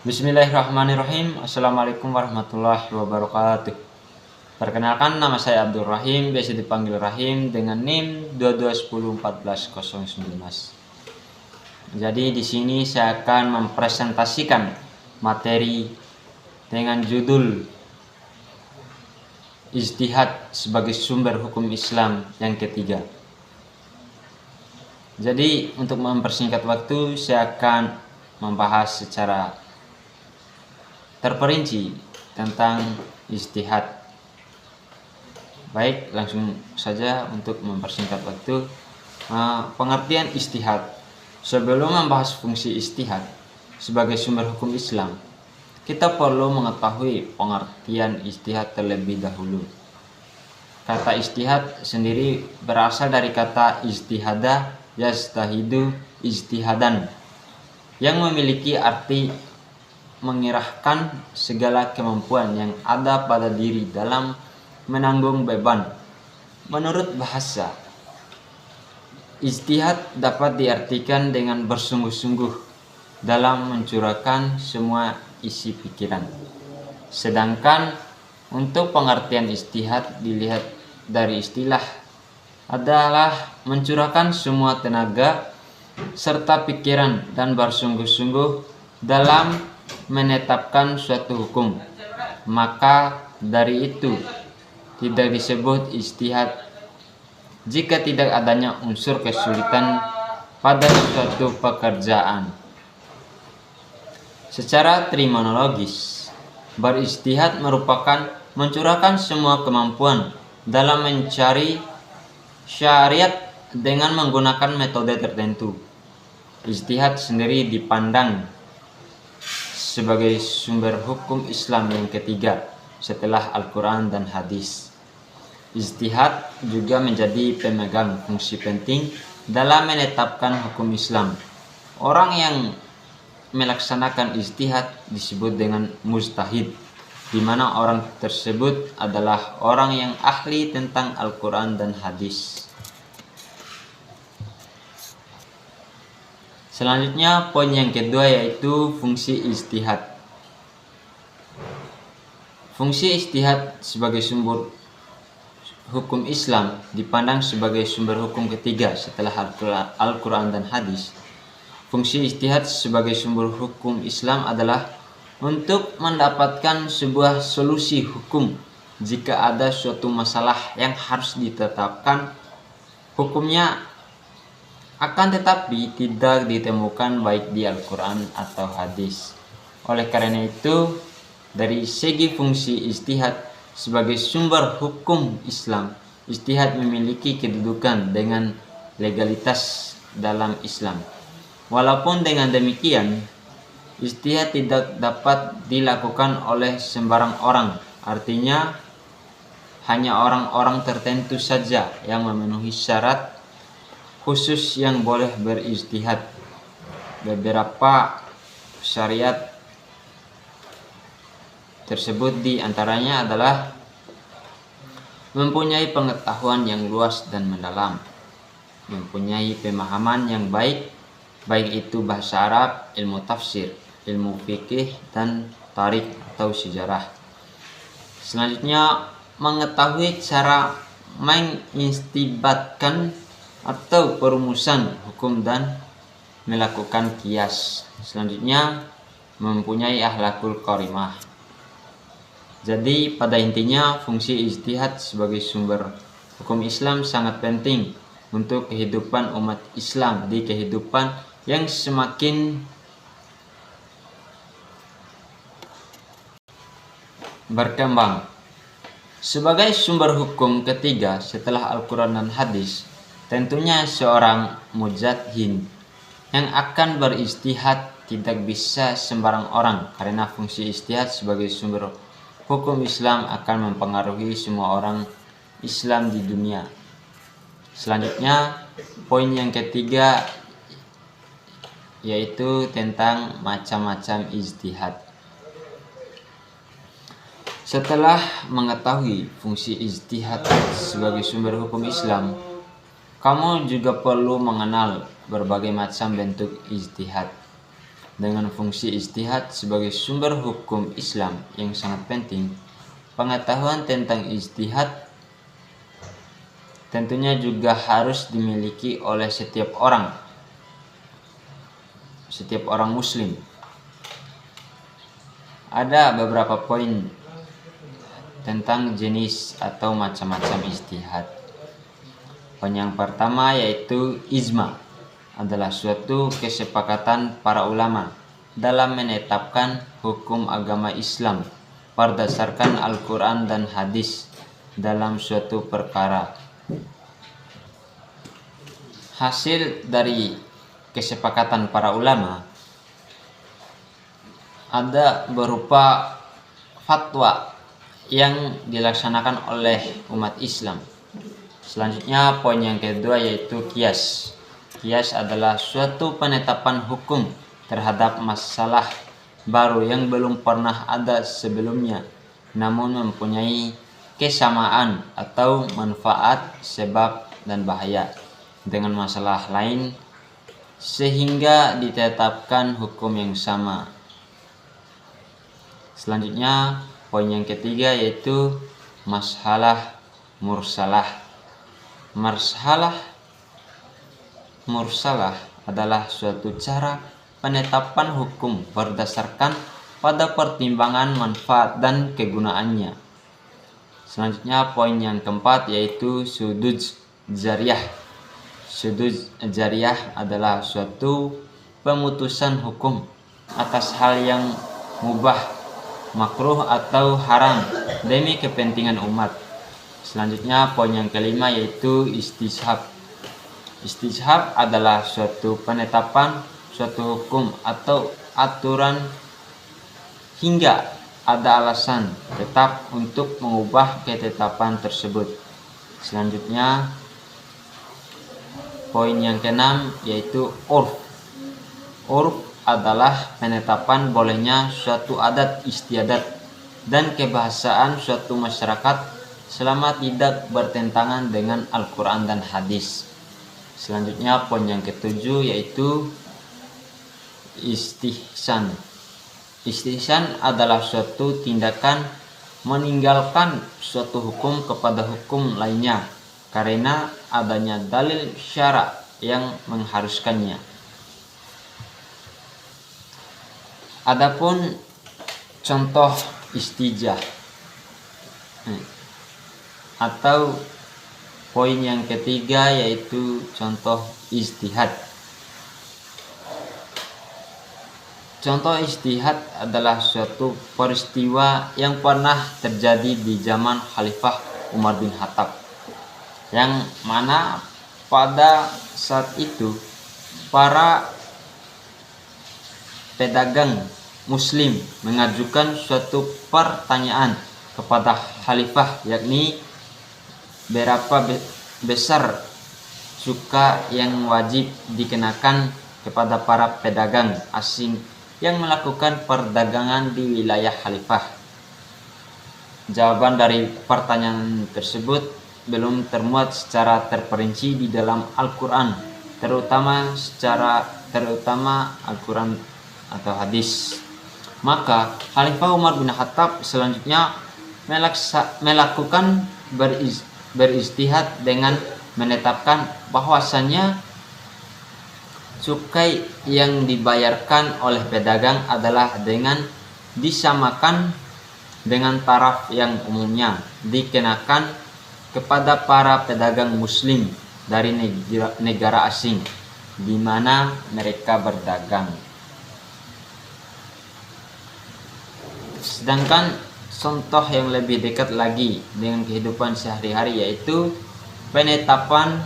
Bismillahirrahmanirrahim. Assalamualaikum warahmatullahi wabarakatuh. Perkenalkan, nama saya Abdul Rahim, biasa dipanggil Rahim, dengan NIM 2210140019. Jadi di sini saya akan mempresentasikan materi dengan judul Ijtihad sebagai sumber hukum Islam yang ketiga. Jadi untuk mempersingkat waktu, saya akan membahas secara terperinci tentang ijtihad. Baik, langsung saja untuk mempersingkat waktu. Pengertian ijtihad. Sebelum membahas fungsi ijtihad sebagai sumber hukum Islam, kita perlu mengetahui pengertian ijtihad terlebih dahulu. Kata ijtihad sendiri berasal dari kata ijtihada yastahidu ijtihadan, yang memiliki arti mengerahkan segala kemampuan yang ada pada diri dalam menanggung beban. Menurut bahasa, ijtihad dapat diartikan dengan bersungguh-sungguh dalam mencurahkan semua isi pikiran. Sedangkan untuk pengertian ijtihad dilihat dari istilah adalah mencurahkan semua tenaga serta pikiran dan bersungguh-sungguh dalam menetapkan suatu hukum. Maka dari itu tidak disebut ijtihad jika tidak adanya unsur kesulitan pada suatu pekerjaan. Secara terminologis, berijtihad merupakan mencurahkan semua kemampuan dalam mencari syariat dengan menggunakan metode tertentu. Ijtihad sendiri dipandang sebagai sumber hukum Islam yang ketiga setelah Al-Quran dan hadis. Ijtihad juga menjadi pemegang fungsi penting dalam menetapkan hukum Islam. Orang yang melaksanakan ijtihad disebut dengan mujtahid, di mana orang tersebut adalah orang yang ahli tentang Al-Quran dan hadis. Selanjutnya, poin yang kedua yaitu fungsi ijtihad. Fungsi ijtihad sebagai sumber hukum Islam dipandang sebagai sumber hukum ketiga setelah Al-Quran dan hadis. Fungsi ijtihad sebagai sumber hukum Islam adalah untuk mendapatkan sebuah solusi hukum jika ada suatu masalah yang harus ditetapkan hukumnya, akan tetapi tidak ditemukan baik di Al-Quran atau hadis. Oleh karena itu, dari segi fungsi ijtihad sebagai sumber hukum Islam, ijtihad memiliki kedudukan dengan legalitas dalam Islam. Walaupun dengan demikian, ijtihad tidak dapat dilakukan oleh sembarang orang. Artinya, hanya orang-orang tertentu saja yang memenuhi syarat khusus yang boleh berijtihad. Beberapa syariat tersebut diantaranya adalah mempunyai pengetahuan yang luas dan mendalam, mempunyai pemahaman yang baik itu bahasa Arab, ilmu tafsir, ilmu fikih, dan tarikh atau sejarah. Selanjutnya, mengetahui cara mengistibatkan atau perumusan hukum dan melakukan qiyas. Selanjutnya, mempunyai akhlakul karimah. Jadi pada intinya, fungsi ijtihad sebagai sumber hukum Islam sangat penting untuk kehidupan umat Islam di kehidupan yang semakin berkembang. Sebagai sumber hukum ketiga setelah Al-Quran dan hadis, tentunya seorang mujtahid yang akan berijtihad tidak bisa sembarang orang, karena fungsi ijtihad sebagai sumber hukum Islam akan mempengaruhi semua orang Islam di dunia. Selanjutnya, poin yang ketiga yaitu tentang macam-macam ijtihad. Setelah mengetahui fungsi ijtihad sebagai sumber hukum Islam, kamu juga perlu mengenal berbagai macam bentuk ijtihad. Dengan fungsi ijtihad sebagai sumber hukum Islam yang sangat penting, pengetahuan tentang ijtihad tentunya juga harus dimiliki oleh setiap orang muslim. Ada beberapa poin tentang jenis atau macam-macam ijtihad. Poin yang pertama yaitu ijma adalah suatu kesepakatan para ulama dalam menetapkan hukum agama Islam berdasarkan Al-Quran dan hadis dalam suatu perkara. Hasil dari kesepakatan para ulama ada berupa fatwa yang dilaksanakan oleh umat Islam. Selanjutnya poin yang kedua yaitu qiyas. Qiyas adalah suatu penetapan hukum terhadap masalah baru yang belum pernah ada sebelumnya, namun mempunyai kesamaan atau manfaat, sebab dan bahaya dengan masalah lain sehingga ditetapkan hukum yang sama. Selanjutnya poin yang ketiga yaitu masalah mursalah. Mursalah adalah suatu cara penetapan hukum berdasarkan pada pertimbangan manfaat dan kegunaannya. Selanjutnya poin yang keempat yaitu sudud jariyah. Sudud jariyah adalah suatu pemutusan hukum atas hal yang mubah, makruh atau haram demi kepentingan umat. Selanjutnya poin yang kelima yaitu istishab. Istishab adalah suatu penetapan suatu hukum atau aturan hingga ada alasan tetap untuk mengubah ketetapan tersebut. Selanjutnya poin yang keenam yaitu urf. Urf adalah penetapan bolehnya suatu adat istiadat dan kebahasaan suatu masyarakat selama tidak bertentangan dengan Al-Quran dan hadis. Selanjutnya poin yang ketujuh yaitu istihsan. Istihsan adalah suatu tindakan meninggalkan suatu hukum kepada hukum lainnya karena adanya dalil syara yang mengharuskannya. Adapun contoh istijah atau poin yang ketiga yaitu contoh ijtihad. Contoh ijtihad adalah suatu peristiwa yang pernah terjadi di zaman Khalifah Umar bin Khattab, yang mana pada saat itu para pedagang muslim mengajukan suatu pertanyaan kepada Khalifah, yakni berapa besar cukai yang wajib dikenakan kepada para pedagang asing yang melakukan perdagangan di wilayah Khalifah. Jawaban dari pertanyaan tersebut belum termuat secara terperinci di dalam Al-Quran, terutama Al-Quran atau hadis. Maka Khalifah Umar bin Khattab selanjutnya melakukan berijtihad dengan menetapkan bahwasannya cukai yang dibayarkan oleh pedagang adalah dengan disamakan dengan taraf yang umumnya dikenakan kepada para pedagang muslim dari negara asing di mana mereka berdagang. Sedangkan contoh yang lebih dekat lagi dengan kehidupan sehari-hari yaitu penetapan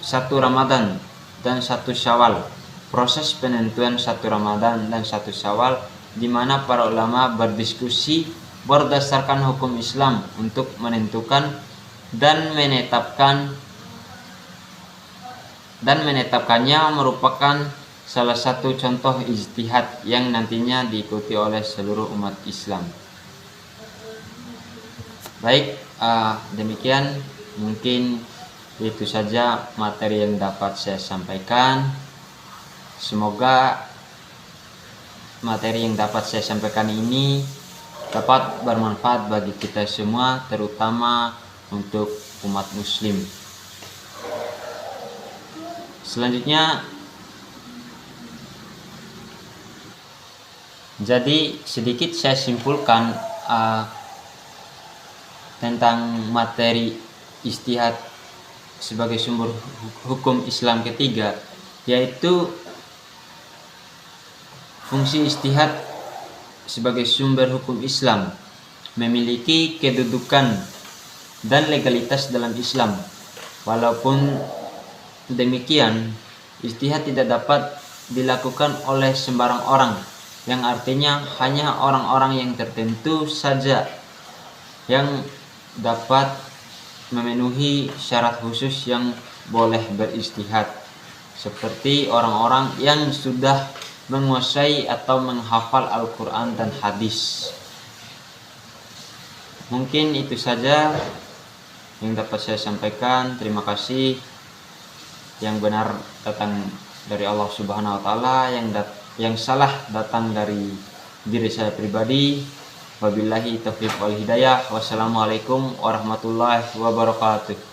1 Ramadan dan 1 Syawal. Proses penentuan 1 Ramadan dan 1 Syawal di mana para ulama berdiskusi berdasarkan hukum Islam untuk menentukan dan menetapkannya merupakan salah satu contoh ijtihad yang nantinya diikuti oleh seluruh umat Islam. Baik, demikian mungkin itu saja materi yang dapat saya sampaikan. Semoga materi yang dapat saya sampaikan ini dapat bermanfaat bagi kita semua, terutama untuk umat muslim. Selanjutnya, jadi sedikit saya simpulkan tentang materi ijtihad sebagai sumber hukum Islam ketiga, yaitu fungsi ijtihad sebagai sumber hukum Islam memiliki kedudukan dan legalitas dalam Islam. Walaupun demikian, ijtihad tidak dapat dilakukan oleh sembarang orang, yang artinya hanya orang-orang yang tertentu saja yang dapat memenuhi syarat khusus yang boleh berijtihad, seperti orang-orang yang sudah menguasai atau menghafal Al-Quran dan hadis. Mungkin itu saja yang dapat saya sampaikan. Terima kasih. Yang benar datang dari Allah Subhanahu wa taala, yang salah datang dari diri saya pribadi. Wabillahi taufiq wal hidayah. Wassalamualaikum warahmatullahi wabarakatuh.